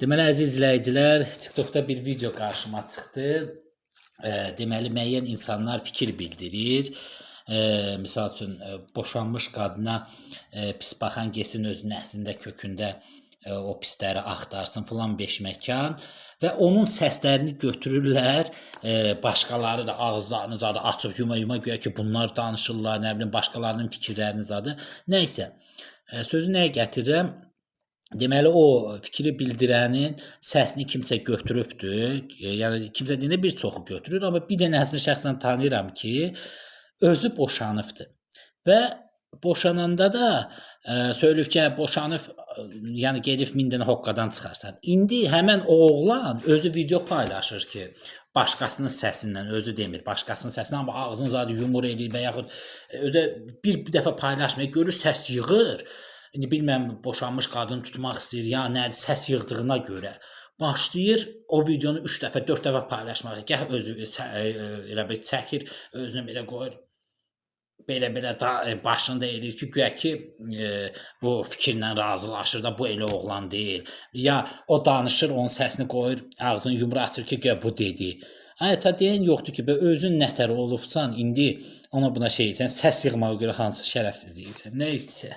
Deməli, əziz izləyicilər, TikTokda bir video qarşıma çıxdı. Deməli, müəyyən insanlar fikir bildirir. Misal üçün, boşanmış qadına pis baxan getsin öz nəslində, kökündə o pisləri axtarsın filan beşməkan və onun səslərini götürürlər, başqaları da ağızlarını zadı açıb yuma-yuma güya ki, bunlar danışırlar, nə bilim, başqalarının fikirlərini zadı. Nəysə, sözü nəyə gətirirəm? Deməli, o fikri bildirənin səsini kimsə götürübdür. Yəni kimsə deyəndə bir çoxu götürür, amma bir dənəsini şəxsən tanıyıram ki, özü boşanıbdır və boşananda da söyləyib ki, boşanıb, yəni gedib 1000 dənə hoqqadan çıxarsan. İndi həmən o oğlan özü video paylaşır ki, başqasının səsindən, özü demir, başqasının səsindən, amma ağzını zadı yumur eləyir və yaxud özü bir dəfə paylaşmır, görür səs yığır. İndi bilmirəm, boşanmış qadın tutmaq istəyir, ya nədir, səs yığdığına görə başlayır o videonu 3 dəfə, 4 dəfə paylaşmağa. Gəh özü elə bil çəkir, özünü belə qoyur, belə-belə da başını da eləyir ki, guya ki, bu fikirlə razılaşır da, bu elə oğlan deyil. Ya o danışır, onun səsini qoyur, ağzını yumru açır ki, guya bu dedi. Ta deyən yoxdur ki, özün nətər olubsan, indi ona buna şey, sən səs yığmağa görə hansı şərəfsizlik edirsən, nə isə.